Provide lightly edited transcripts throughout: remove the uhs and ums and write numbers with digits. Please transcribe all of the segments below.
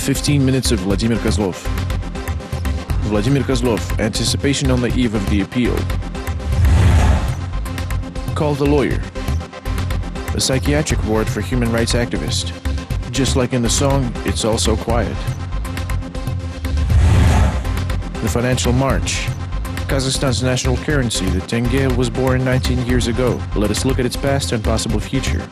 15 minutes of Vladimir Kozlov. Vladimir Kozlov, anticipation on the eve of the appeal. Call the lawyer. A psychiatric ward for human rights activist. Just like in the song, it's also quiet. The financial march. Kazakhstan's national currency, the tenge, was born 19 years ago. Let us look at its past and possible future.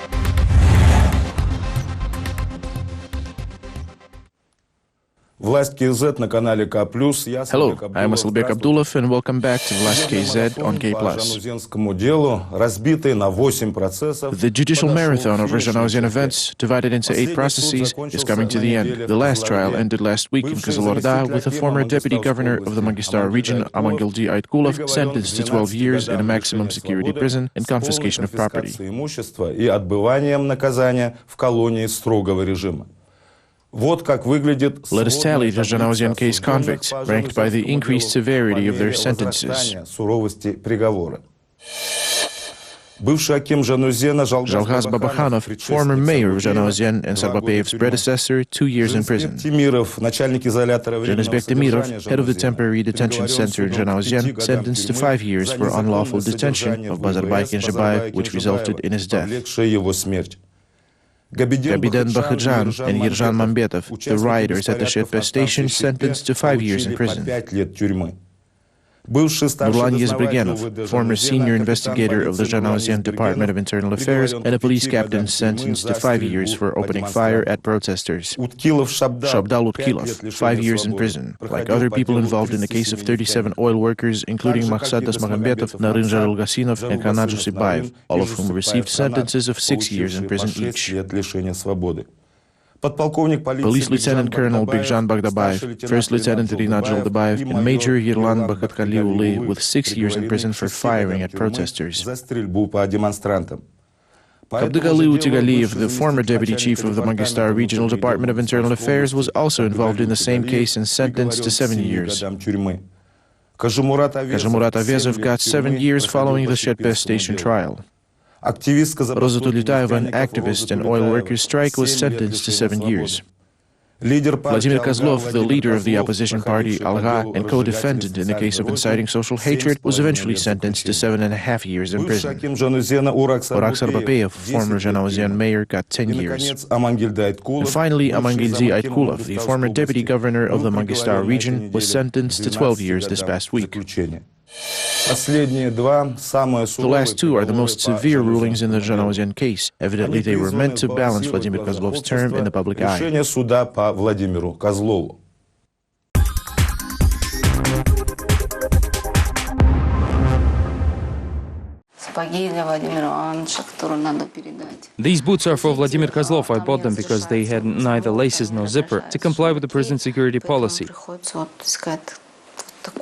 Vlast KZ на канале kplus. Hello, I'm Asylbek Abdulov and welcome back to Vlast KZ on KplusTV. The judicial marathon of Zhanaozian events, divided into 8 processes, is coming to the end. The last trial ended last week in Kızılorda with a former deputy governor of the Mangistar region, Amangildi Aytkulov, sentenced to 12 years in a maximum security prison and confiscation of property. Let us tally the Zhanaozian case convicts, ranked by the increased severity of their sentences. Zhalghaz Babakhanov, former mayor of Zhanaozian and Sarbapeev's predecessor, 2 years in prison. Zhanizbek Demirov, head of the temporary detention center in Zhanaozian, sentenced to 5 years for unlawful detention of Bazarbayk and Zhebaev, which resulted in his death. Gabiden Bakhadjan and Yerzhan Mambetov, the rioters at the Shetpe station, sentenced to 5 years in prison. Nurlan Yezbregenov, former senior investigator of the Zhanaozian Department of Internal Affairs and a police captain, sentenced to 5 years for opening fire at protesters. Shabdal Utkilov, 5 years in prison. Like other people involved in the case of 37 oil workers, including Makhsad Dasmagambetov, Narynjar Ulgasinov, and Kanad Jusibayev, all of whom received sentences of 6 years in prison each. Police Lieutenant Colonel Bigjan Bagdabayev, First Lieutenant Rinat Zhaldabayev, and Major Yerlan Bakhatkaliuli with 6 years in prison for firing at protesters. Abdugali Utigaliyev, the former deputy chief of the Mangistar Regional Department of Internal Affairs, was also involved in the same case and sentenced to 7 years. Kazimurat Avezov got 7 years following the Shetpe station trial. Roza Tulitaeva, an activist in oil workers' strike, was sentenced to 7 years. Vladimir Kozlov, the leader of the opposition party Alga and co-defendant in the case of inciting social hatred, was eventually sentenced to 7.5 years in prison. Orak Sarbapeyev, former Zhanaozian mayor, got 10 years. And finally, Amangildi Aytkulov, the former deputy governor of the Mangistar region, was sentenced to 12 years this past week. The last 2 are the most severe rulings in the Zhanaozian case. Evidently, they were meant to balance Vladimir Kozlov's term in the public eye. These boots are for Vladimir Kozlov. I bought them because they had neither laces nor zipper, to comply with the prison security policy.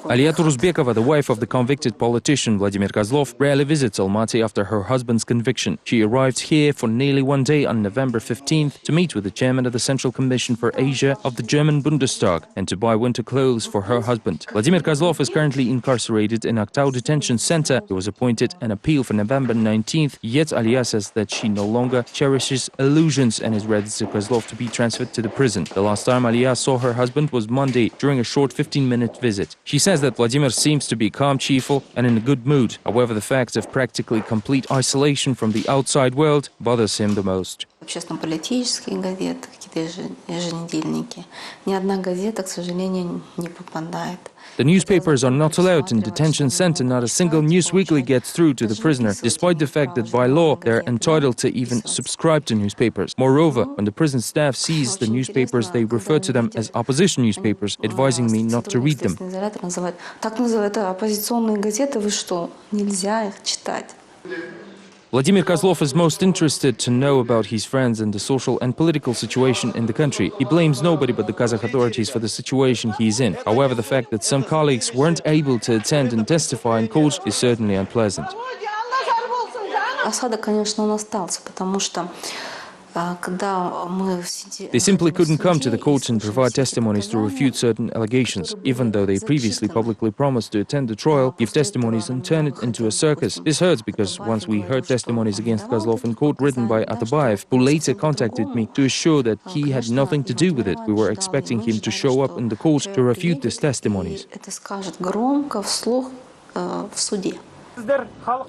Aliya Turuzbekova, the wife of the convicted politician Vladimir Kozlov, rarely visits Almaty after her husband's conviction. She arrived here for nearly 1 day on November 15th to meet with the chairman of the Central Commission for Asia of the German Bundestag and to buy winter clothes for her husband. Vladimir Kozlov is currently incarcerated in Aktau detention center. He was appointed an appeal for November 19th, yet Aliya says that she no longer cherishes illusions and is ready for Kozlov to be transferred to the prison. The last time Aliya saw her husband was Monday during a short 15-minute visit. She says that Vladimir seems to be calm, cheerful, and in a good mood. However, the fact of practically complete isolation from the outside world bothers him the most. Общественно-политические газеты, какие-то еженедельники. Ни одна газета, к сожалению, не попадает. The newspapers are not allowed in detention center. Not a single news weekly gets through to the prisoner, despite the fact that by law they're entitled to even subscribe to newspapers. Moreover, when the prison staff sees the newspapers, they refer to them as opposition newspapers, advising me not to read them. Так называют оппозиционные газеты, вы что? Нельзя их читать. Vladimir Kozlov is most interested to know about his friends and the social and political situation in the country. He blames nobody but the Kazakh authorities for the situation he is in. However, the fact that some colleagues weren't able to attend and testify in court is certainly unpleasant. Осадок, конечно, он остался, потому что They simply couldn't come to the court and provide testimonies to refute certain allegations, even though they previously publicly promised to attend the trial, give testimonies and turn it into a circus. This hurts because once we heard testimonies against Kozlov in court written by Atabayev, who later contacted me to assure that he had nothing to do with it. We were expecting him to show up in the court to refute these testimonies.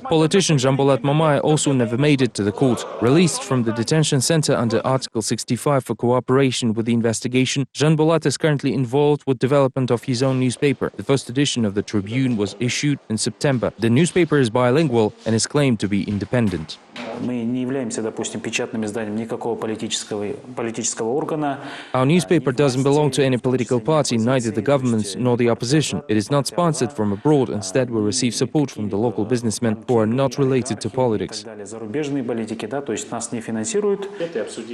Politician Janbolat Mamay also never made it to the court. Released from the detention center under Article 65 for cooperation with the investigation, Janbolat is currently involved with development of his own newspaper. The first edition of the Tribune was issued in September. The newspaper is bilingual and is claimed to be independent. Мы не являемся, допустим, печатным изданием никакого политического органа. Our newspaper doesn't belong to any political party, neither the government nor the opposition. It is not sponsored from abroad. Instead, we receive support from the local businessmen who are not related to politics. Зарубежные политики, да, то есть нас не финансируют.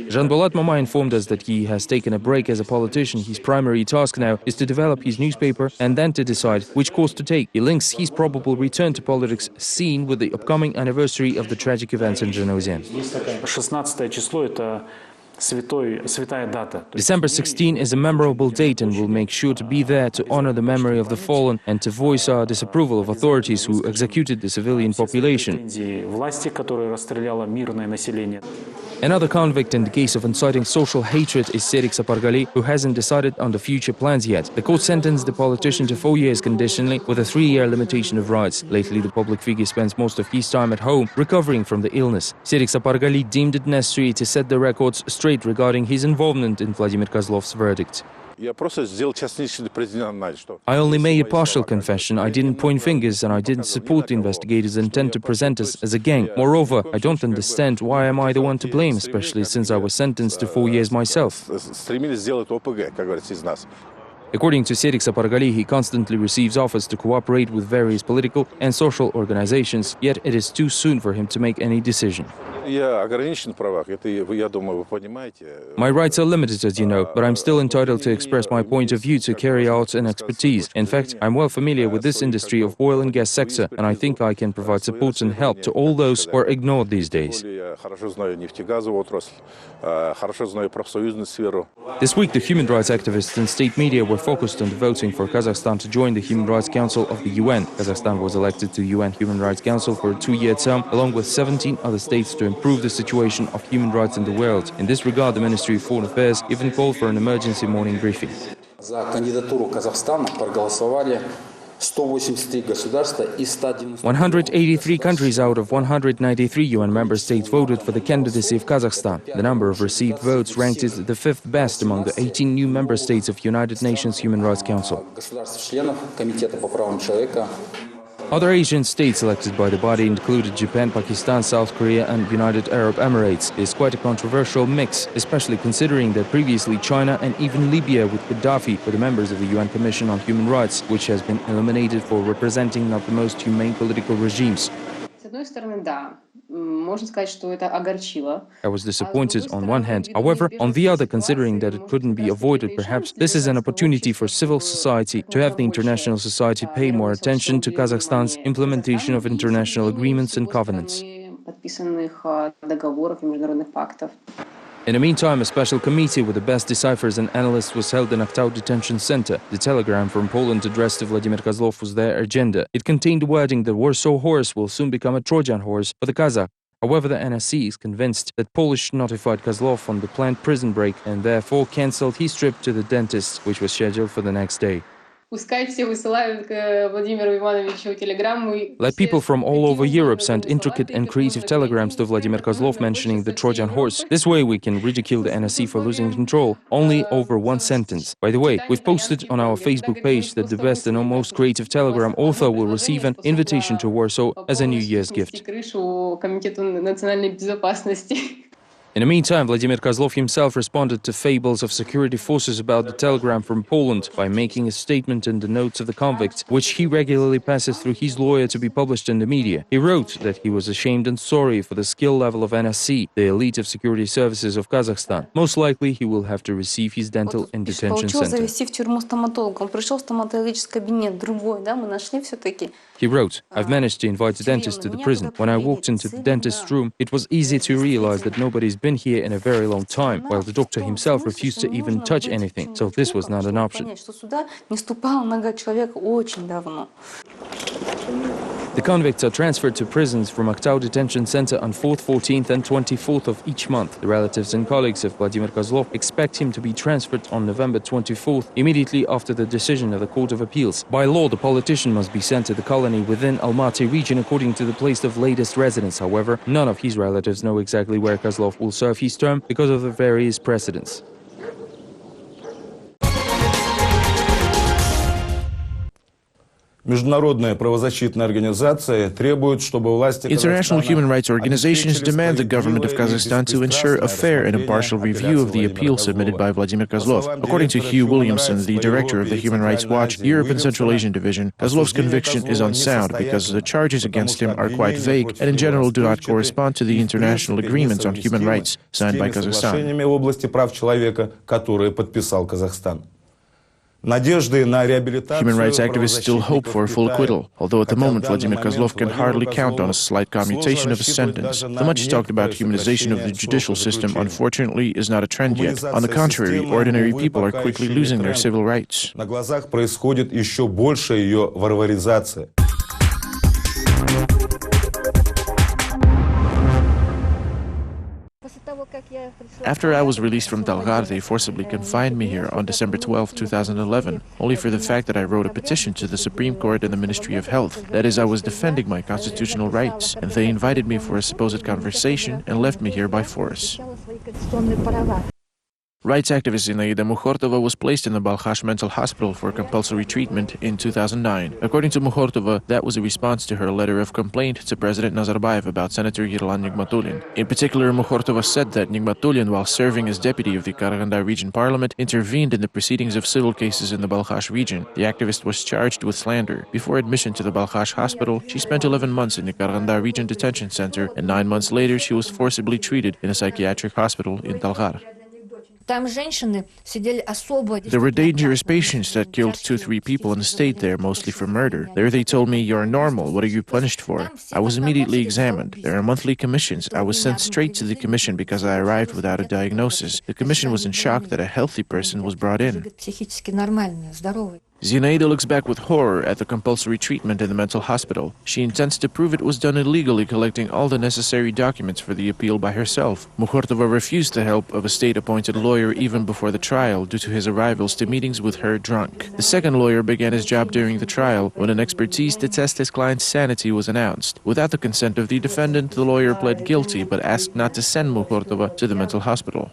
Janbolat Mamay informed us that he has taken a break as a politician. His primary task now is to develop his newspaper and then to decide which course to take. He links his probable return to politics seen with the upcoming anniversary of the tragic events in Zhanaozen. 16 число – это святая дата. December 16 is a memorable date and we'll make sure to be there to honor the memory of the fallen and to voice our disapproval of authorities who executed the civilian population. Власти, которая расстреляла мирное население. Another convict in the case of inciting social hatred is Serik Sapargali, who hasn't decided on the future plans yet. The court sentenced the politician to 4 years conditionally with a 3-year limitation of rights. Lately, the public figure spends most of his time at home recovering from the illness. Serik Sapargali deemed it necessary to set the records straight regarding his involvement in Vladimir Kozlov's verdict. I only made a partial confession. I didn't point fingers and I didn't support the investigators' intent to present us as a gang. Moreover, I don't understand why am I the one to blame, especially since I was sentenced to 4 years myself. According to Serik Sapargali, he constantly receives offers to cooperate with various political and social organizations, yet it is too soon for him to make any decision. My rights are limited, as you know, but I'm still entitled to express my point of view, to carry out an expertise. In fact, I'm well familiar with this industry of oil and gas sector, and I think I can provide support and help to all those who are ignored these days. This week, the human rights activists and state media were focused on voting for Kazakhstan to join the Human Rights Council of the UN. Kazakhstan was elected to UN Human Rights Council for a 2-year term, along with 17 other states, to improve the situation of human rights in the world. In this regard, the Ministry of Foreign Affairs even called for an emergency morning briefing. За кандидатуру Казахстана проголосовали 183 государства из 190. 183 countries out of 193 UN member states voted for the candidacy of Kazakhstan. The number of received votes ranked it the 5th best among the 18 new member states of United Nations Human Rights Council. Государств-членов Комитета по правам человека. Other Asian states elected by the body included Japan, Pakistan, South Korea and United Arab Emirates. It's quite a controversial mix, especially considering that previously China and even Libya with Gaddafi were the members of the UN Commission on Human Rights, which has been eliminated for representing not the most humane political regimes. С одной стороны, да, можно сказать, что это огорчило. I was disappointed on one hand. However, on the other, considering that it couldn't be avoided, perhaps this is an opportunity for civil society to have the international society pay more attention to Kazakhstan's implementation of international agreements and covenants. Подписанных договоров и международных пактов. In the meantime, a special committee with the best deciphers and analysts was held in Aktau detention center. The telegram from Poland addressed to Vladimir Kozlov was their agenda. It contained the wording that Warsaw horse will soon become a Trojan horse for the Kazakh. However, the NSC is convinced that Polish notified Kozlov on the planned prison break and therefore cancelled his trip to the dentist, which was scheduled for the next day. Пускай все высылают к Владимиру Ивановичу телеграммы. Let people from all over Europe send intricate and creative telegrams to Vladimir Kozlov mentioning the Trojan horse. This way we can ridicule the NSC for losing control only over one sentence. By the way, we've posted on our Facebook page that the best and most creative telegram author will receive an invitation to Warsaw as a New Year's gift. In the meantime, Vladimir Kozlov himself responded to fables of security forces about the telegram from Poland by making a statement in the notes of the convict, which he regularly passes through his lawyer to be published in the media. He wrote that he was ashamed and sorry for the skill level of NSC, the elite of security services of Kazakhstan. Most likely, he will have to receive his dental in detention center. He wrote, I've managed to invite a dentist to the prison. When I walked into the dentist's room, it was easy to realize that nobody's been here in a very long time, while the doctor himself refused to even touch anything, so this was not an option. The convicts are transferred to prisons from Aktau Detention Center on 4th, 14th and 24th of each month. The relatives and colleagues of Vladimir Kozlov expect him to be transferred on November 24th, immediately after the decision of the Court of Appeals. By law, the politician must be sent to the colony within Almaty region according to the place of latest residence. However, none of his relatives know exactly where Kozlov will serve his term because of the various precedents. Международные правозащитные организации требуют, чтобы власти International human rights organizations demand the government of Kazakhstan to ensure a fair and impartial review of the appeal submitted by Vladimir Kozlov. According to Hugh Williamson, the director of the Human Rights Watch Europe and Central Asian Division, Kozlov's conviction is unsound because the charges against him are quite vague and in general do not correspond to the international agreements on human rights signed by Kazakhstan. в области прав человека, которые подписал Казахстан. Human rights activists still hope for a full acquittal, although at the moment Vladimir Kozlov can hardly count on a slight commutation of his sentence. The much talked about humanization of the judicial system unfortunately is not a trend yet. On the contrary, ordinary people are quickly losing their civil rights. На глазах происходит еще большая ее варваризация. After I was released from Talgar, they forcibly confined me here on December 12, 2011, only for the fact that I wrote a petition to the Supreme Court and the Ministry of Health. That is, I was defending my constitutional rights, and they invited me for a supposed conversation and left me here by force. Rights activist Zinaida Mukhortova was placed in the Balkhash mental hospital for compulsory treatment in 2009. According to Mukhortova, that was a response to her letter of complaint to President Nazarbayev about Senator Yerlan Nigmatulin. In particular, Mukhortova said that Nigmatulin, while serving as deputy of the Karaganda region parliament, intervened in the proceedings of civil cases in the Balkhash region. The activist was charged with slander. Before admission to the Balkhash hospital, she spent 11 months in the Karaganda region detention center, and 9 months later she was forcibly treated in a psychiatric hospital in Talgar. There were dangerous patients that killed 2-3 people and stayed there, mostly for murder. There they told me, "You're normal, what are you punished for?" I was immediately examined. There are monthly commissions. I was sent straight to the commission because I arrived without a diagnosis. The commission was in shock that a healthy person was brought in. Zinaida looks back with horror at the compulsory treatment in the mental hospital. She intends to prove it was done illegally, collecting all the necessary documents for the appeal by herself. Mukhortova refused the help of a state-appointed lawyer even before the trial due to his arrivals to meetings with her drunk. The second lawyer began his job during the trial when an expertise to test his client's sanity was announced. Without the consent of the defendant, the lawyer pled guilty but asked not to send Mukhortova to the mental hospital.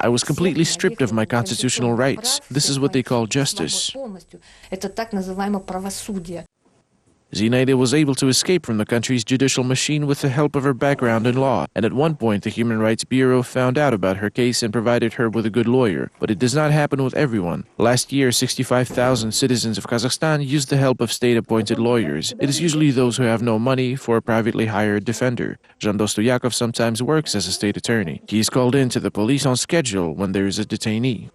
I was completely stripped of my constitutional rights. This is what they call justice. Zinaida was able to escape from the country's judicial machine with the help of her background in law, and at one point the Human Rights Bureau found out about her case and provided her with a good lawyer. But it does not happen with everyone. Last year, 65,000 citizens of Kazakhstan used the help of state-appointed lawyers. It is usually those who have no money for a privately hired defender. Zhandos Tuyakov sometimes works as a state attorney. He is called in to the police on schedule when there is a detainee.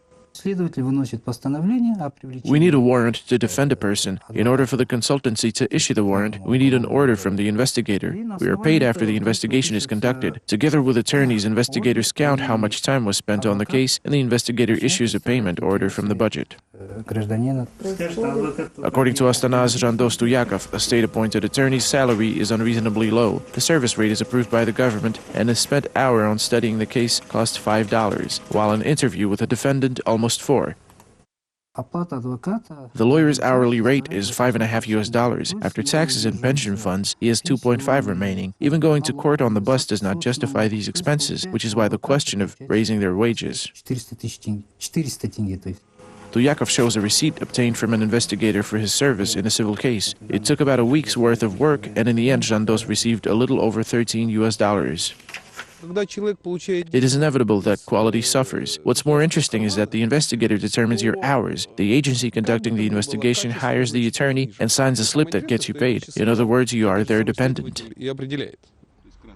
We need a warrant to defend a person. In order for the consultancy to issue the warrant, we need an order from the investigator. We are paid after the investigation is conducted. Together with attorneys, investigators count how much time was spent on the case, and the investigator issues a payment order from the budget. According to Astana's Zhandos Tuyakov, a state-appointed attorney's salary is unreasonably low. The service rate is approved by the government, and a spent hour on studying the case costs $5, while an interview with a defendant almost $4. The lawyer's hourly rate is $5.50. After taxes and pension funds, he has $2.5 remaining. Even going to court on the bus does not justify these expenses, which is why the question of raising their wages. Tuyakov shows a receipt obtained from an investigator for his service in a civil case. It took about a week's worth of work, and in the end, Zhandos received a little over $13. It is inevitable that quality suffers. What's more interesting is that the investigator determines your hours. The agency conducting the investigation hires the attorney and signs a slip that gets you paid. In other words, you are their dependent.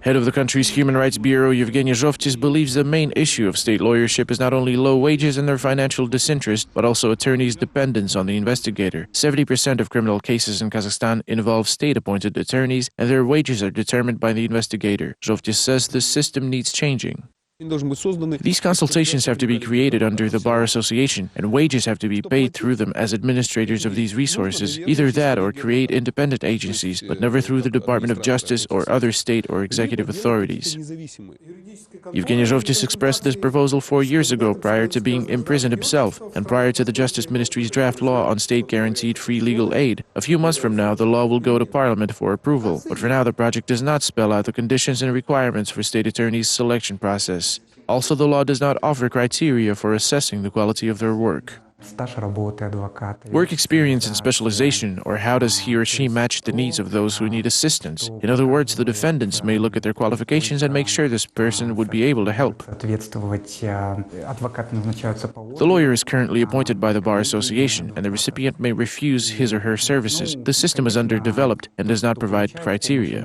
Head of the country's Human Rights Bureau, Evgeny Zhovtis, believes the main issue of state lawyership is not only low wages and their financial disinterest, but also attorneys' dependence on the investigator. 70% of criminal cases in Kazakhstan involve state-appointed attorneys, and their wages are determined by the investigator. Zhovtis says the system needs changing. These consultations have to be created under the Bar Association, and wages have to be paid through them as administrators of these resources. Either that or create independent agencies, but never through the Department of Justice or other state or executive authorities. Evgeny Zhovtis expressed this proposal 4 years ago, prior to being imprisoned himself, and prior to the Justice Ministry's draft law on state-guaranteed free legal aid. A few months from now, the law will go to Parliament for approval, but for now the project does not spell out the conditions and requirements for state attorneys' selection process. Also, the law does not offer criteria for assessing the quality of their work. Work experience and specialization, or how does he or she match the needs of those who need assistance? In other words, the defendants may look at their qualifications and make sure this person would be able to help. The lawyer is currently appointed by the Bar Association, and the recipient may refuse his or her services. The system is underdeveloped and does not provide criteria.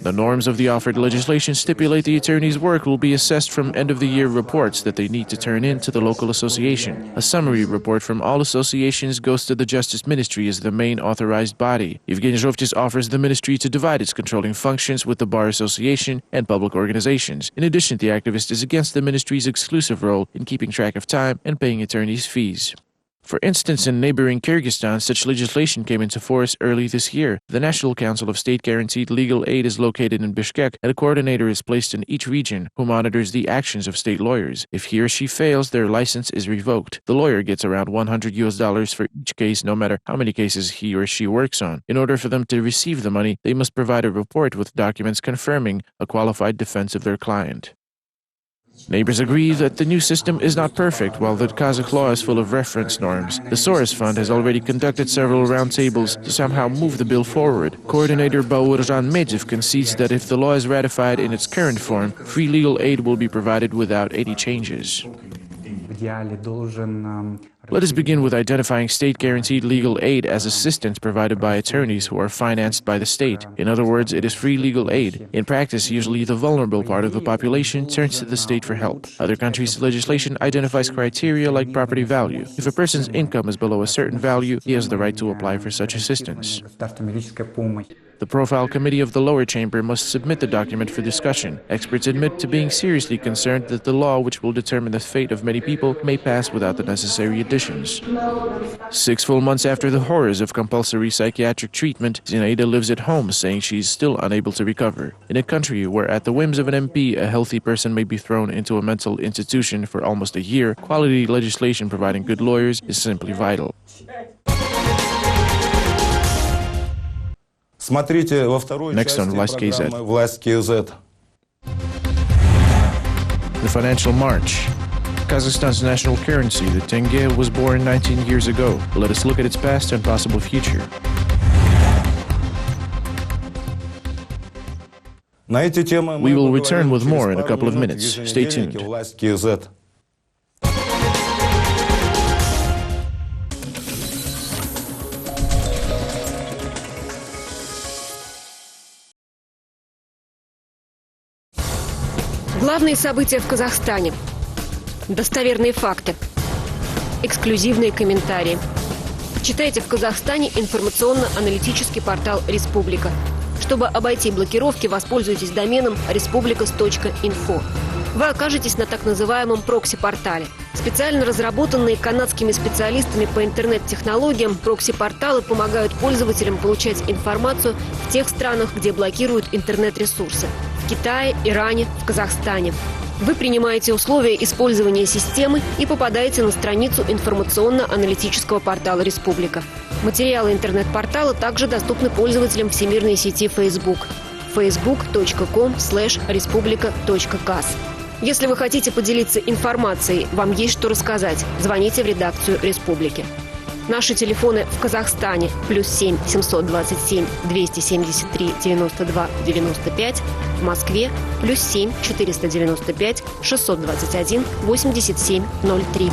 The norms of the offered legislation stipulate the attorney's work will be assessed from end-of-the-year reports that they need to turn in to the local association. A summary report from all associations goes to the Justice Ministry as the main authorized body. Evgeny Zhovtis offers the ministry to divide its controlling functions with the Bar Association and public organizations. In addition, the activist is against the ministry's exclusive role in keeping track of time and paying attorneys' fees. For instance, in neighboring Kyrgyzstan, such legislation came into force early this year. The National Council of State-Guaranteed Legal Aid is located in Bishkek, and a coordinator is placed in each region who monitors the actions of state lawyers. If he or she fails, their license is revoked. The lawyer gets around $100 for each case, no matter how many cases he or she works on. In order for them to receive the money, they must provide a report with documents confirming a qualified defense of their client. Neighbors agree that the new system is not perfect, while the Kazakh law is full of reference norms. The Soros Fund has already conducted several roundtables to somehow move the bill forward. Coordinator Baurjan Medvedev concedes that if the law is ratified in its current form, free legal aid will be provided without any changes. Let us begin with identifying state-guaranteed legal aid as assistance provided by attorneys who are financed by the state. In other words, it is free legal aid. In practice, usually the vulnerable part of the population turns to the state for help. Other countries' legislation identifies criteria like property value. If a person's income is below a certain value, he has the right to apply for such assistance. The Profile Committee of the lower chamber must submit the document for discussion. Experts admit to being seriously concerned that the law, which will determine the fate of many people, may pass without the necessary additions. 6 full months after the horrors of compulsory psychiatric treatment, Zinaida lives at home, saying she's still unable to recover. In a country where, at the whims of an MP, a healthy person may be thrown into a mental institution for almost a year, quality legislation providing good lawyers is simply vital. Смотрите во второй Next on части Vlast KZ. программы «Власть KZ». The Financial March. Kazakhstan's national currency, the tenge, was born 19 years ago. Let us look at its past and possible future. На эти темы We will return поговорим with через more in a пару couple of минут minutes. в Stay еженедельнике tuned. «Власть KZ». Главные события в Казахстане. Достоверные факты. Эксклюзивные комментарии. Читайте в Казахстане информационно-аналитический портал «Республика». Чтобы обойти блокировки, воспользуйтесь доменом respublicas.info. Вы окажетесь на так называемом прокси-портале. Специально разработанные канадскими специалистами по интернет-технологиям, прокси-порталы помогают пользователям получать информацию в тех странах, где блокируют интернет-ресурсы. В Китае, Иране, в Казахстане. Вы принимаете условия использования системы и попадаете на страницу информационно-аналитического портала «Республика». Материалы интернет-портала также доступны пользователям всемирной сети Facebook. facebook.com/respublica.kaz. Если вы хотите поделиться информацией, вам есть что рассказать, звоните в редакцию «Республики». Наши телефоны в Казахстане +7 727 273 92 95, в Москве +7 495 621 87 03.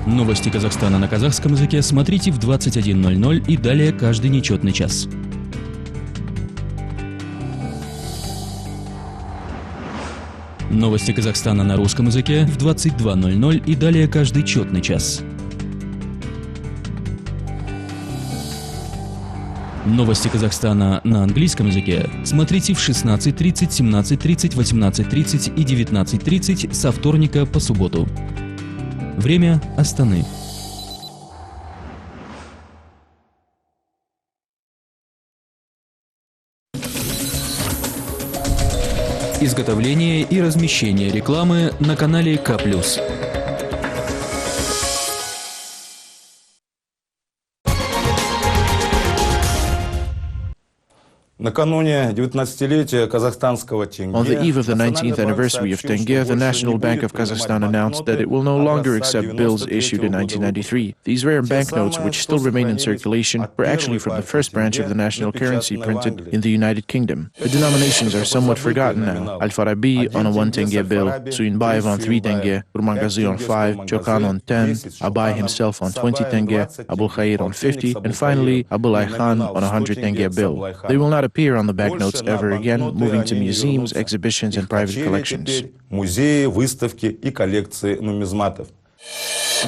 Новости Казахстана на казахском языке смотрите в 21:00 и далее каждый нечетный час. Новости Казахстана на русском языке в 22:00 и далее каждый четный час. Новости Казахстана на английском языке смотрите в 16:30, 17:30, 18:30 и 19:30 со вторника по субботу. Время Астаны. Изготовление и размещение рекламы на канале KplusTV. Накануне 19-летия казахстанского тенге. On the eve of the 19th anniversary of tenge, the National Bank of Kazakhstan announced that it will no longer accept bills issued in 1993. These rare banknotes, which still remain in circulation, were actually from the first branch of the national currency printed in the United Kingdom. The denominations are somewhat forgotten now. Al-Farabi on a 1 tenge bill, Suyunbayev on 3 tenge, Urmangazi on 5, Chokan on 10, Abay himself on 20 tenge, Abul Khair on 50, and finally Abulai Khan on a 100 tenge bill. They will not appear on the banknotes ever again, moving to museums, exhibitions, and private collections. Музеи, выставки и коллекции нумизматов.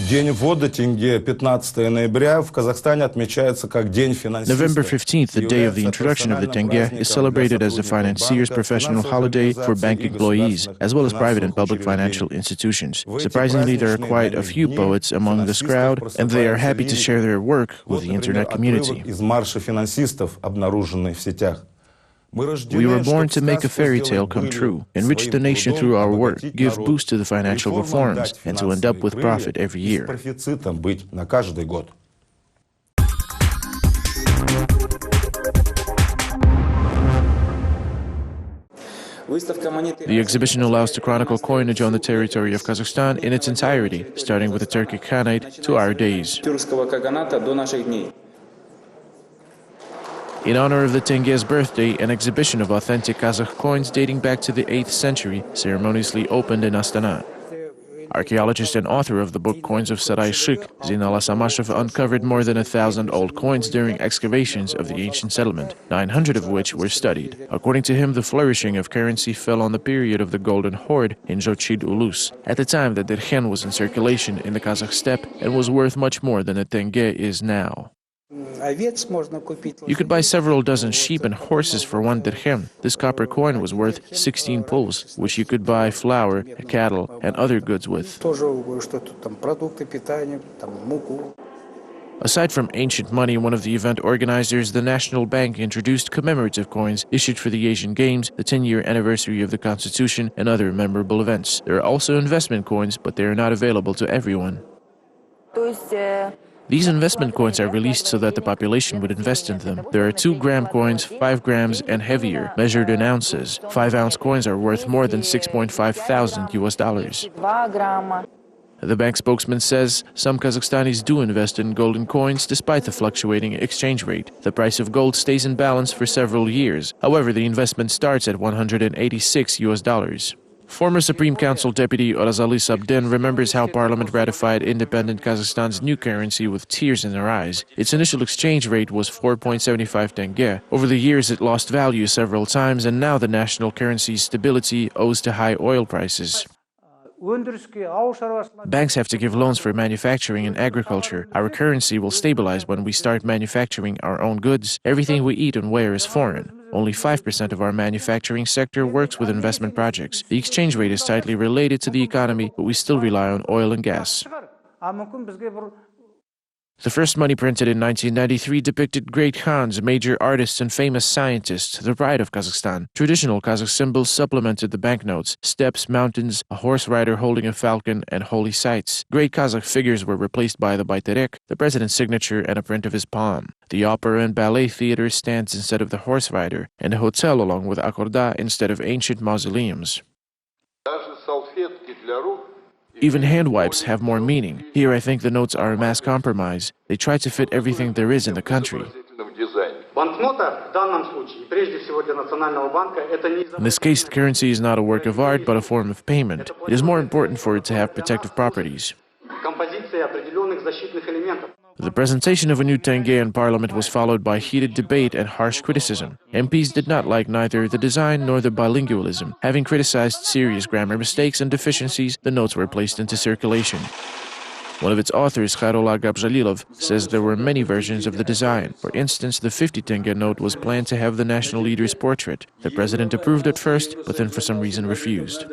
День ввода тенге 15 ноября в Казахстане отмечается как День финансиста. November 15th, the day of the introduction of the tenge, is celebrated as a financier's professional holiday for bank employees, as well as private and public financial institutions. Surprisingly, there are quite a few poets among this crowd, and they are happy to share their work with the internet community. Из марша финансистов, обнаруженный в сетях. We were born to make a fairy tale come true, enrich the nation through our work, give boost to the financial reforms, and to end up with profit every year. Быть на каждый год. The exhibition allows to chronicle coinage on the territory of Kazakhstan in its entirety, starting with the Turkic Khanate to our days. In honor of the tenge's birthday, an exhibition of authentic Kazakh coins dating back to the 8th century ceremoniously opened in Astana. Archaeologist and author of the book Coins of Sarai Shik, Zinala Samashev, uncovered more than 1,000 old coins during excavations of the ancient settlement, 900 of which were studied. According to him, the flourishing of currency fell on the period of the Golden Horde in Jochid Ulus, at the time that dirhem was in circulation in the Kazakh steppe and was worth much more than a tenge is now. You could buy several dozen sheep and horses for 1 dirhem. This copper coin was worth 16 puls, which you could buy flour, cattle, and other goods with. Aside from ancient money, one of the event organizers, the National Bank, introduced commemorative coins issued for the Asian Games, the 10-year anniversary of the Constitution, and other memorable events. There are also investment coins, but they are not available to everyone. These investment coins are released so that the population would invest in them. There are 2-gram coins, 5 grams, and heavier, measured in ounces. 5-ounce coins are worth more than $6,500 US. The bank spokesman says some Kazakhstanis do invest in golden coins despite the fluctuating exchange rate. The price of gold stays in balance for several years. However, the investment starts at $186 US. Former Supreme Council Deputy Orazali Sabden remembers how Parliament ratified independent Kazakhstan's new currency with tears in her eyes. Its initial exchange rate was 4.75 tenge. Over the years, it lost value several times, and now the national currency's stability owes to high oil prices. Banks have to give loans for manufacturing and agriculture. Our currency will stabilize when we start manufacturing our own goods. Everything we eat and wear is foreign. Only 5% of our manufacturing sector works with investment projects. The exchange rate is tightly related to the economy, but we still rely on oil and gas. The first money printed in 1993 depicted great Khans, major artists, and famous scientists, the pride of Kazakhstan. Traditional Kazakh symbols supplemented the banknotes: steppes, mountains, a horse rider holding a falcon, and holy sites. Great Kazakh figures were replaced by the baiterek, the president's signature, and a print of his palm. The opera and ballet theater stands instead of the horse rider, and a hotel along with akorda instead of ancient mausoleums. Even hand wipes have more meaning. Here I think the notes are a mass compromise. They try to fit everything there is in the country. In this case, the currency is not a work of art, but a form of payment. It is more important for it to have protective properties. The presentation of a new tenge in Parliament was followed by heated debate and harsh criticism. MPs did not like neither the design nor the bilingualism. Having criticized serious grammar mistakes and deficiencies, the notes were placed into circulation. One of its authors, Khairullah Gabzalilov, says there were many versions of the design. For instance, the 50 tenge note was planned to have the national leader's portrait. The president approved at first, but then for some reason refused.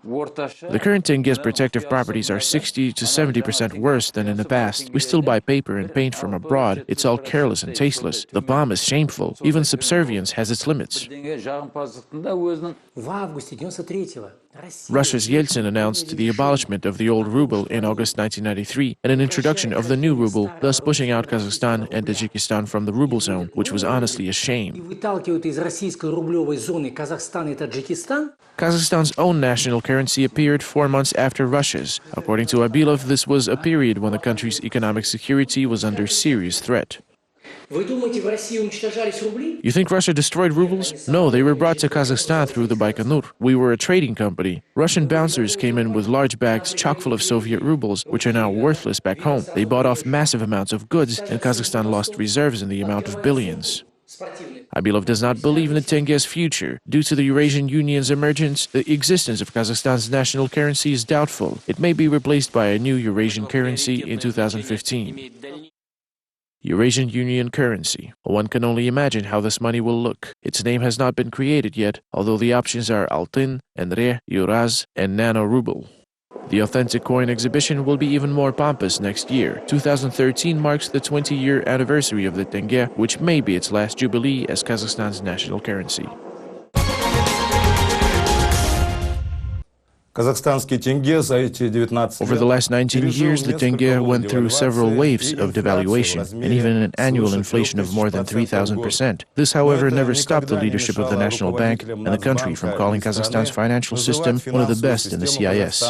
The current tenge's protective properties are 60 to 70% worse than in the past. We still buy paper and paint from abroad. It's all careless and tasteless. The bomb is shameful. Even subservience has its limits. Russia's Yeltsin announced the abolishment of the old ruble in August 1993 and an introduction of the new ruble, thus pushing out Kazakhstan and Tajikistan from the ruble zone, which was honestly a shame. Kazakhstan's own national currency appeared 4 months after Russia's. According to Abilov, this was a period when the country's economic security was under serious threat. You think Russia destroyed rubles? No, they were brought to Kazakhstan through the Baikonur. We were a trading company. Russian bouncers came in with large bags chock full of Soviet rubles, which are now worthless back home. They bought off massive amounts of goods, and Kazakhstan lost reserves in the amount of billions. Abilov does not believe in the tenge's future. Due to the Eurasian Union's emergence, the existence of Kazakhstan's national currency is doubtful. It may be replaced by a new Eurasian currency in 2015. Eurasian Union currency. One can only imagine how this money will look. Its name has not been created yet, although the options are Altyn, Enre, Euraz, and Nano Ruble. The authentic coin exhibition will be even more pompous next year. 2013 marks the 20-year anniversary of the tenge, which may be its last jubilee as Kazakhstan's national currency. Over the last 19 years, the tenge went through several waves of devaluation and even an annual inflation of more than 3,000%. This, however, never stopped the leadership of the National Bank and the country from calling Kazakhstan's financial system one of the best in the CIS.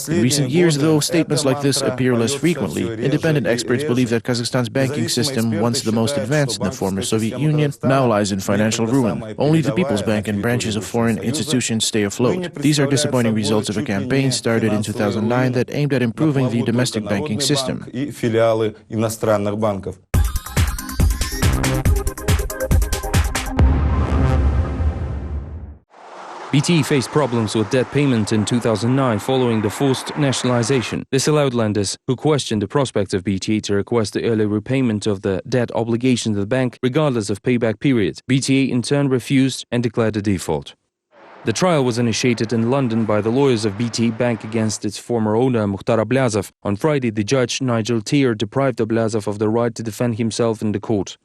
In recent years, though, statements like this appear less frequently. Independent experts believe that Kazakhstan's banking system, once the most advanced in the former Soviet Union, now lies in financial ruin. Only the People's Bank and branches of foreign institutions stay afloat. These are disappointing results of a campaign started in 2009 that aimed at improving the domestic banking system. BT faced problems with debt payment in 2009 following the forced nationalization. This allowed lenders who questioned the prospects of BT to request the early repayment of the debt obligation to the bank, regardless of payback periods. BT in turn refused and declared a default. The trial was initiated in London by the lawyers of BT Bank against its former owner, Mukhtar Ablazov. On Friday, the judge, Nigel Tier, deprived Ablazov of the right to defend himself in the court.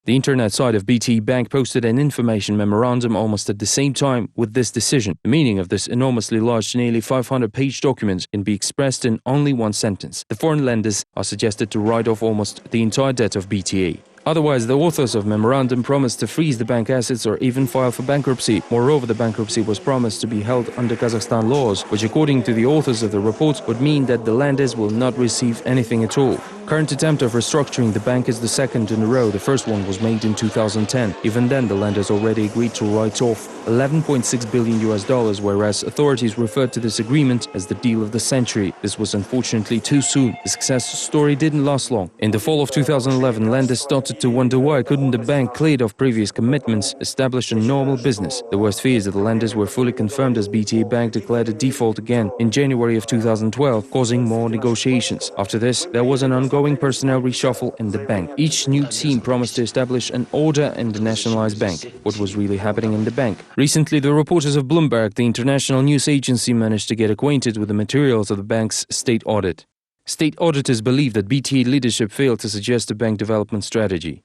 The internet site of BT Bank posted an information memorandum almost at the same time with this decision. The meaning of this enormously large, nearly 500-page document can be expressed in only one sentence. The foreign lenders are suggested to write off almost the entire debt of BTA. Otherwise, the authors of memorandum promised to freeze the bank assets or even file for bankruptcy. Moreover, the bankruptcy was promised to be held under Kazakhstan laws, which according to the authors of the report would mean that the lenders will not receive anything at all. Current attempt of restructuring the bank is the second in a row. The first one was made in 2010. Even then, the lenders already agreed to write off $11.6 billion, whereas authorities referred to this agreement as the deal of the century. This was unfortunately too soon. The success story didn't last long. In the fall of 2011, lenders started to wonder why couldn't the bank, cleared of previous commitments, establish a normal business. The worst fears of the lenders were fully confirmed as BTA Bank declared a default again in January of 2012, causing more negotiations. After this, there was an ongoing personnel reshuffle in the bank. Each new team promised to establish an order in the nationalized bank. What was really happening in the bank? Recently, the reporters of Bloomberg, the international news agency, managed to get acquainted with the materials of the bank's state audit. State auditors believe that BTA leadership failed to suggest a bank development strategy.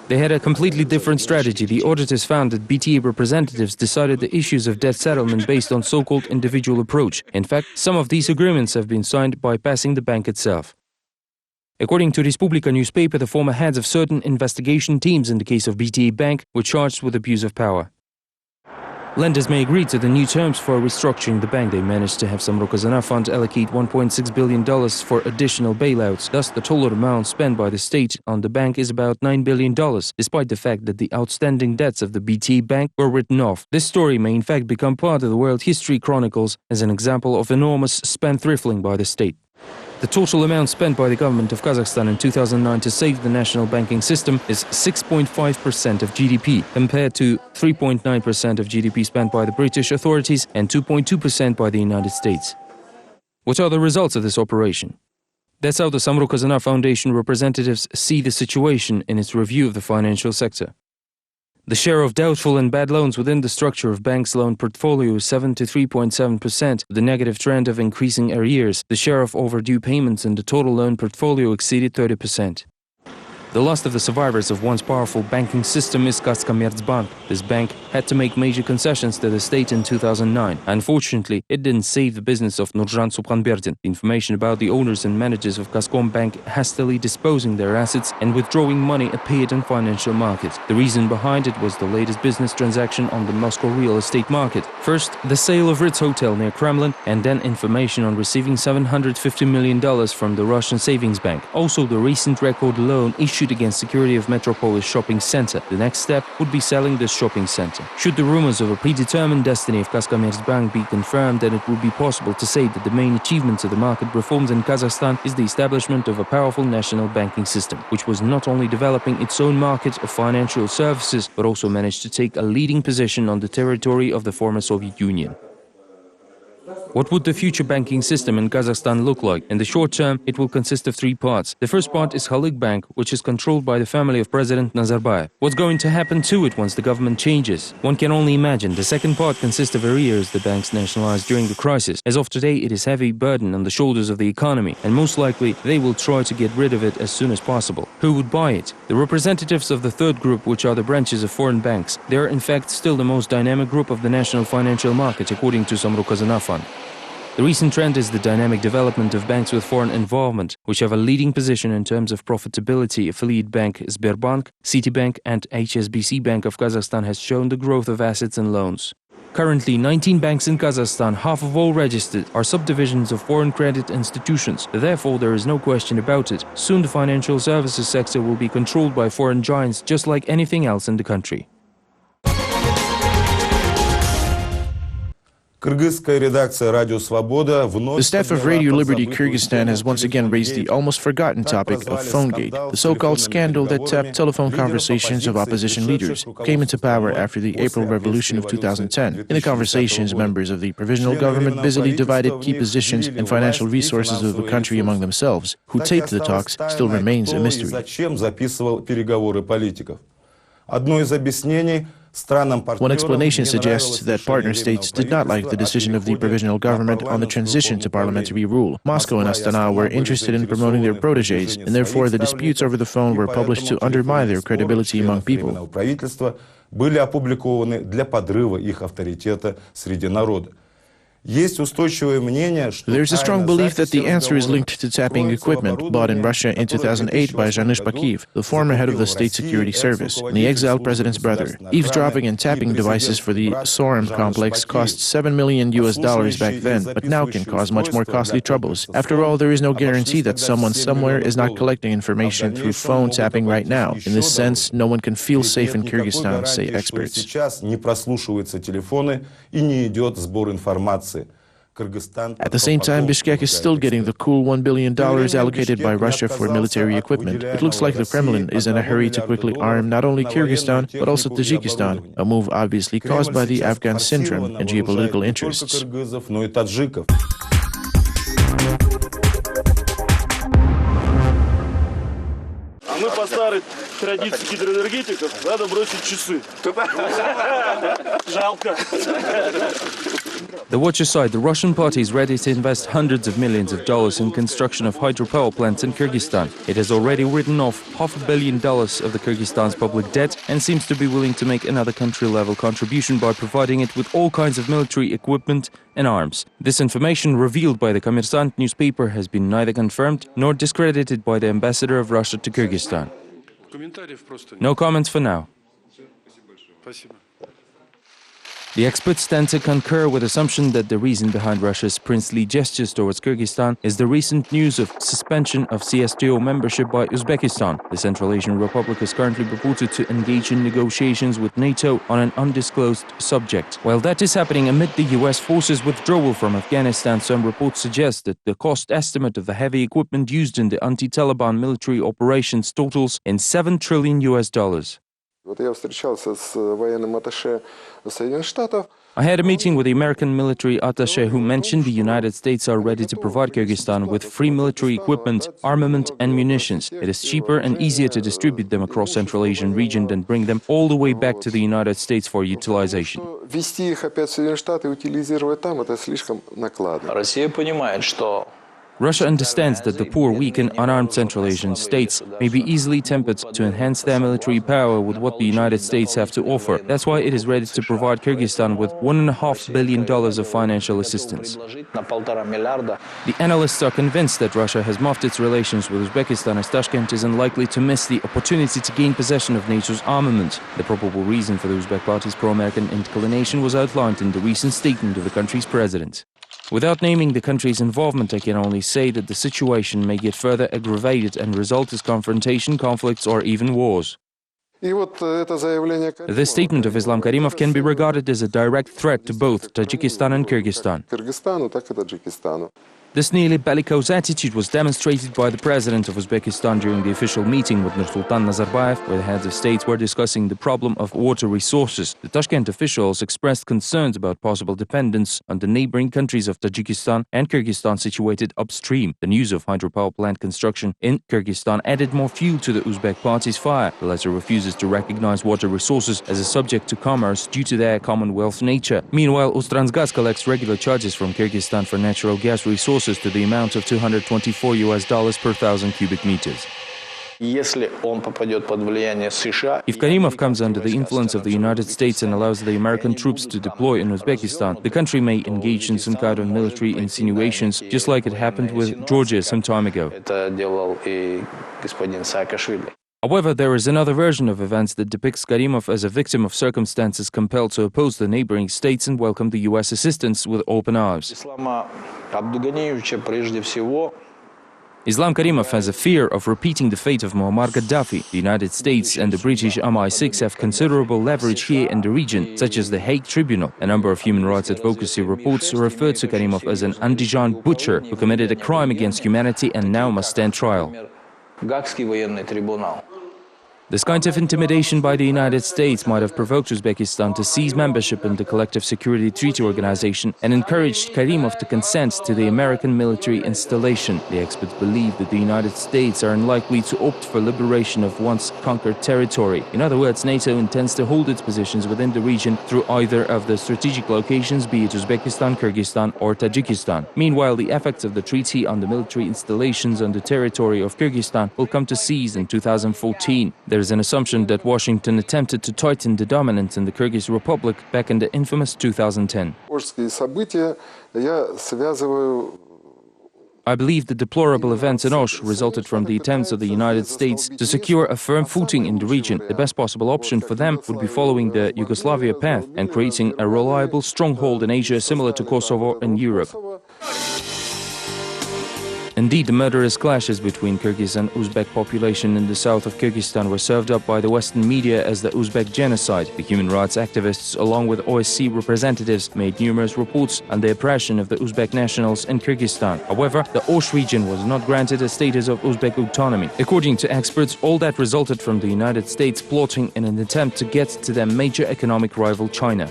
They had a completely different strategy. The auditors found that BTA representatives decided the issues of debt settlement based on so-called individual approach. In fact, some of these agreements have been signed bypassing the bank itself. According to Respublika newspaper, the former heads of certain investigation teams in the case of BTA Bank were charged with abuse of power. Lenders may agree to the new terms for restructuring the bank. They managed to have Samruk-Kazyna Fund allocate $1.6 billion for additional bailouts. Thus, the total amount spent by the state on the bank is about $9 billion, despite the fact that the outstanding debts of the BT Bank were written off. This story may in fact become part of the World History Chronicles as an example of enormous spendthrifting by the state. The total amount spent by the government of Kazakhstan in 2009 to save the national banking system is 6.5% of GDP, compared to 3.9% of GDP spent by the British authorities and 2.2% by the United States. What are the results of this operation? That's how the Samruk-Kazyna Foundation representatives see the situation in its review of the financial sector. The share of doubtful and bad loans within the structure of banks' loan portfolio is 73.7%. The negative trend of increasing arrears, the share of overdue payments in the total loan portfolio exceeded 30%. The last of the survivors of once powerful banking system is Kazkommertsbank. This bank had to make major concessions to the state in 2009. Unfortunately, it didn't save the business of Nurjan Subhanberdin. Information about the owners and managers of Kazkombank hastily disposing their assets and withdrawing money appeared on financial markets. The reason behind it was the latest business transaction on the Moscow real estate market. First, the sale of Ritz Hotel near Kremlin, and then information on receiving $750 million from the Russian savings bank. Also, the recent record loan issued against security of Metropolis shopping center. The next step would be selling this shopping center. Should the rumors of a predetermined destiny of Kazkommertsbank be confirmed, then it would be possible to say that the main achievements of the market reforms in Kazakhstan is the establishment of a powerful national banking system, which was not only developing its own market of financial services, but also managed to take a leading position on the territory of the former Soviet Union. What would the future banking system in Kazakhstan look like? In the short term, it will consist of three parts. The first part is Halyk Bank, which is controlled by the family of President Nazarbayev. What's going to happen to it once the government changes? One can only imagine. The second part consists of arrears the banks nationalized during the crisis. As of today, it is a heavy burden on the shoulders of the economy, and most likely they will try to get rid of it as soon as possible. Who would buy it? The representatives of the third group, which are the branches of foreign banks. They are in fact still the most dynamic group of the national financial market, according to Samruk-Kazyna Fund. The recent trend is the dynamic development of banks with foreign involvement, which have a leading position in terms of profitability. Affiliate bank Sberbank, Citibank and HSBC Bank of Kazakhstan has shown the growth of assets and loans. Currently, 19 banks in Kazakhstan, half of all registered, are subdivisions of foreign credit institutions. Therefore, there is no question about it. Soon the financial services sector will be controlled by foreign giants, just like anything else in the country. The staff of Radio Liberty Kyrgyzstan has once again raised the almost forgotten topic of PhoneGate. The so-called scandal that tapped telephone conversations of opposition leaders came into power after the April Revolution of 2010. In the conversations, members of the provisional government busily divided key positions and financial resources of the country among themselves. Who taped the talks still remains a mystery. One explanation suggests that partner states did not like the decision of the provisional government on the transition to parliamentary rule. Moscow and Astana were interested in promoting their protégés, and therefore the disputes over the phone were published to undermine their credibility among people. There's a strong belief that the answer is linked to tapping equipment bought in Russia in 2008 by Janusz Bakiyev, the former head of the State Security Service, and the exiled president's brother. Eavesdropping and tapping devices for the Sorum complex cost $7 million back then, but now can cause much more costly troubles. After all, there is no guarantee that someone somewhere is not collecting information through phone tapping right now. In this sense, no one can feel safe in Kyrgyzstan, say experts. At the same time, Bishkek is still getting the cool $1 billion allocated by Russia for military equipment. It looks like the Kremlin is in a hurry to quickly arm not only Kyrgyzstan, but also Tajikistan, a move obviously caused by the Afghan syndrome and geopolitical interests. The watch aside, the Russian party is ready to invest hundreds of millions of dollars in construction of hydropower plants in Kyrgyzstan. It has already written off $500 million of the Kyrgyzstan's public debt and seems to be willing to make another country-level contribution by providing it with all kinds of military equipment and arms. This information revealed by the Kommersant newspaper has been neither confirmed nor discredited by the ambassador of Russia to Kyrgyzstan. No comments for now. The experts tend to concur with the assumption that the reason behind Russia's princely gestures towards Kyrgyzstan is the recent news of suspension of CSTO membership by Uzbekistan. The Central Asian Republic is currently reported to engage in negotiations with NATO on an undisclosed subject. While that is happening amid the US forces' withdrawal from Afghanistan, some reports suggest that the cost estimate of the heavy equipment used in the anti-Taliban military operations totals in $7 trillion. I had a meeting with the American military attaché who mentioned the United States are ready to provide Kyrgyzstan with free military equipment, armament and munitions. It is cheaper and easier to distribute them across Central Asian region than bring them all the way back to the United States for utilization. Russia understands that the poor, weak and unarmed Central Asian states may be easily tempted to enhance their military power with what the United States have to offer. That's why it is ready to provide Kyrgyzstan with $1.5 billion of financial assistance. The analysts are convinced that Russia has muffed its relations with Uzbekistan as Tashkent is unlikely to miss the opportunity to gain possession of NATO's armament. The probable reason for the Uzbek party's pro-American inclination was outlined in the recent statement of the country's president. Without naming the country's involvement, I can only say that the situation may get further aggravated and result in confrontation, conflicts or even wars. The statement of Islam Karimov can be regarded as a direct threat to both Tajikistan and Kyrgyzstan. This nearly bellicose attitude was demonstrated by the president of Uzbekistan during the official meeting with Nursultan Nazarbayev, where the heads of states were discussing the problem of water resources. The Tashkent officials expressed concerns about possible dependence on the neighboring countries of Tajikistan and Kyrgyzstan situated upstream. The news of hydropower plant construction in Kyrgyzstan added more fuel to the Uzbek party's fire. The latter refuses to recognize water resources as a subject to commerce due to their Commonwealth nature. Meanwhile, Uztransgaz collects regular charges from Kyrgyzstan for natural gas resources to the amount of $224 per 1,000 cubic meters. If Karimov comes under the influence of the United States and allows the American troops to deploy in Uzbekistan, the country may engage in some kind of military insinuations, just like it happened with Georgia some time ago. However, there is another version of events that depicts Karimov as a victim of circumstances compelled to oppose the neighboring states and welcome the US assistance with open arms. Islam Karimov has a fear of repeating the fate of Muammar Gaddafi. The United States and the British MI6 have considerable leverage here in the region, such as the Hague Tribunal. A number of human rights advocacy reports referred to Karimov as an Andijan butcher who committed a crime against humanity and now must stand trial. This kind of intimidation by the United States might have provoked Uzbekistan to seize membership in the Collective Security Treaty Organization and encouraged Karimov to consent to the American military installation. The experts believe that the United States are unlikely to opt for liberation of once conquered territory. In other words, NATO intends to hold its positions within the region through either of the strategic locations, be it Uzbekistan, Kyrgyzstan or Tajikistan. Meanwhile, the effects of the treaty on the military installations on the territory of Kyrgyzstan will come to cease in 2014. There is an assumption that Washington attempted to tighten the dominance in the Kyrgyz Republic back in the infamous 2010. I believe the deplorable events in Osh resulted from the attempts of the United States to secure a firm footing in the region. The best possible option for them would be following the Yugoslavia path and creating a reliable stronghold in Asia similar to Kosovo and Europe. Indeed, the murderous clashes between Kyrgyz and Uzbek population in the south of Kyrgyzstan were served up by the Western media as the Uzbek genocide. The human rights activists, along with OSCE representatives, made numerous reports on the oppression of the Uzbek nationals in Kyrgyzstan. However, the Osh region was not granted a status of Uzbek autonomy. According to experts, all that resulted from the United States plotting in an attempt to get to their major economic rival China.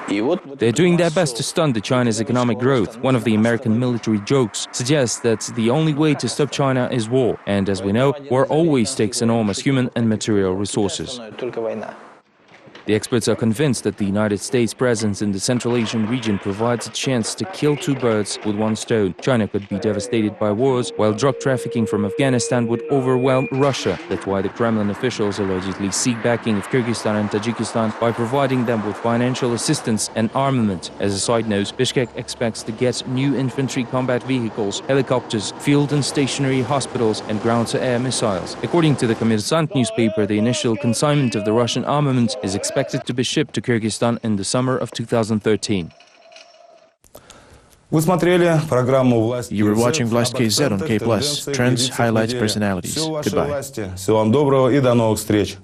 They're doing their best to stunt China's economic growth. One of the American military jokes suggests that the only way to stop China is war. And as we know, war always takes enormous human and material resources. The experts are convinced that the United States' presence in the Central Asian region provides a chance to kill two birds with one stone. China could be devastated by wars, while drug trafficking from Afghanistan would overwhelm Russia. That's why the Kremlin officials allegedly seek backing of Kyrgyzstan and Tajikistan by providing them with financial assistance and armament. As a side note, Bishkek expects to get new infantry combat vehicles, helicopters, field and stationary hospitals, and ground-to-air missiles. According to the Kommersant newspaper, the initial consignment of the Russian armament is expected expected to be shipped to Kyrgyzstan in the summer of 2013. Вы смотрели программу «Власть KZ». You were watching Vlast KZ on K+. Trends, highlights, personalities. Goodbye. Всего вам доброго и до новых встреч.